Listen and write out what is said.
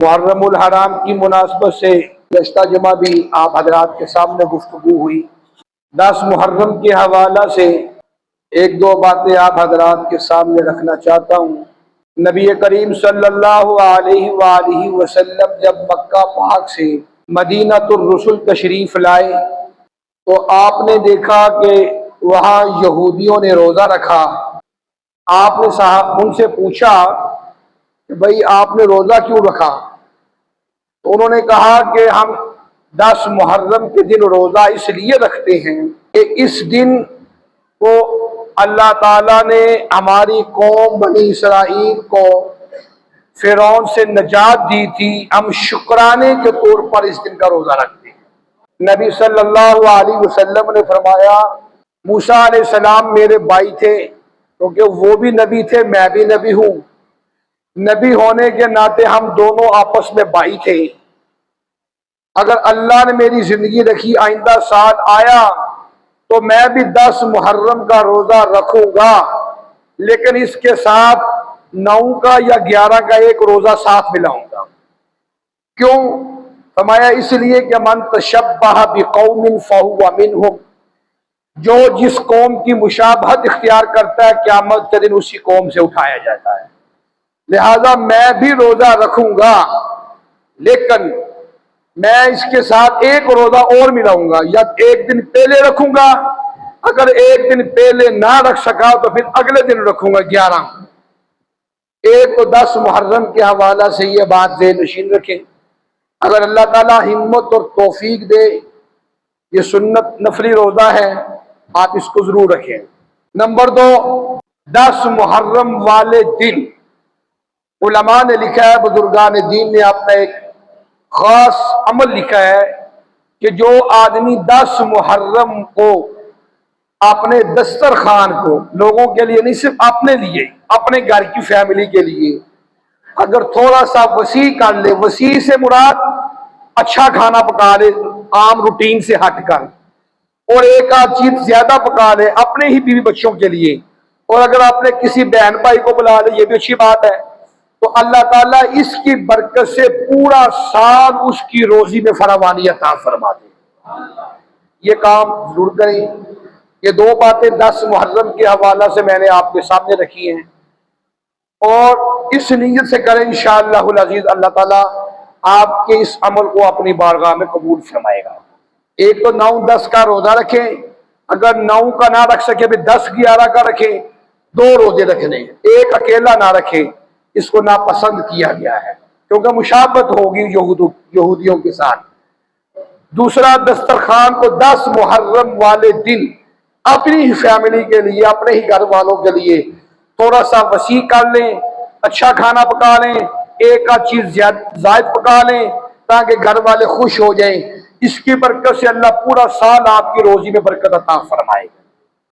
मुहर्रम उल हराम की मुनासबत से गुज़श्ता जुमा भी आप हजरात के सामने गुफ्तगू हुई। 10 मुहर्रम के हवाला से एक दो बातें आप हजरात के सामने रखना चाहता हूँ। नबी करीम सल्लल्लाहु अलैहि वसल्लम जब मक्का पाक से मदीनतुर रसूल तशरीफ लाए तो आपने देखा कि वहाँ यहूदियों ने रोज़ा रखा। आपने साहब उनसे पूछा कि भाई आपने रोज़ा क्यों रखा? तो उन्होंने कहा कि हम 10 मुहर्रम के दिन रोज़ा इसलिए रखते हैं कि इस दिन को अल्लाह ताला ने हमारी कौम बनी इसराइल को फिरौन से नजात दी थी। हम शुक्राने के तौर पर इस दिन का रोज़ा रखते हैं। नबी सल्लल्लाहु अलैहि वसल्लम ने फरमाया मूसा अलैहिस्सलाम मेरे भाई थे, क्योंकि वो भी नबी थे, मैं भी नबी हूँ। नबी होने के नाते हम दोनों आपस में भाई थे। अगर अल्लाह ने मेरी जिंदगी रखी, आइंदा साल आया तो मैं भी 10 मुहर्रम का रोजा रखूंगा, लेकिन इसके साथ 9 का या 11 का एक रोजा साथ मिलाऊंगा। क्यों? फरमाया इसलिए कि मन तशब्बह बिकौमिन फहुवा मिनहुम, जो जिस कौम की मुशाबहत इख्तियार करता है क़यामत के दिन उसी कौम से उठाया जाता है। लिहाजा मैं भी रोजा रखूंगा, लेकिन मैं इसके साथ एक रोजा और मिलाऊंगा, या एक दिन पहले रखूंगा, अगर एक दिन पहले ना रख सका तो फिर अगले दिन रखूंगा 11। एक तो 10 मुहर्रम के हवाला से ये बात ज़हन-नशीन रखें। अगर अल्लाह ताला हिम्मत और तौफीक दे, ये सुन्नत नफली रोजा है, आप इसको जरूर रखें। नंबर 2, 10 मुहर्रम वाले दिन उलमा ने लिखा है, बुजुर्गान दीन ने अपना एक खास अमल लिखा है कि जो आदमी 10 मुहर्रम को अपने दस्तरखान को, लोगों के लिए नहीं सिर्फ अपने लिए, अपने घर की फैमिली के लिए अगर थोड़ा सा वसी कर ले, वसी से मुराद अच्छा खाना पका ले आम रूटीन से हटकर, और एक आध चीज ज्यादा पका ले अपने ही बीवी बच्चों के लिए, और अगर आपने किसी बहन भाई को बुला ले, ये भी अच्छी बात है, तो अल्लाह ताला इसकी बरकत से पूरा साल उसकी रोजी में फरावानी अता फरमा दे। ये काम जरूर करें। ये 2 बातें 10 मुहर्रम के हवाला से मैंने आपके सामने रखी हैं, और इस नीयत से करें इंशाअल्लाहुल अज़ीज़, अल्लाह ताला आपके इस अमल को अपनी बारगाह में कबूल फरमाएगा। एक तो 9-10 का रोजा रखें, अगर 9 का ना रख सके फिर 10-11 का रखें। 2 रोजे रखने, एक अकेला ना रखें, इसको नापसंद किया गया है क्योंकि मुशाबत होगी यहूदियों के साथ। दूसरा, दस्तरखान को 10 मुहर्रम वाले दिन अपनी ही फैमिली के लिए, अपने ही घर वालों के लिए थोड़ा सा वसी कर लें, अच्छा खाना पका लें, एक आध चीज जायद पका लें ताकि घर वाले खुश हो जाएं। इसकी बरकत से अल्लाह पूरा साल आपकी रोजी में बरकत अता फरमाएगा।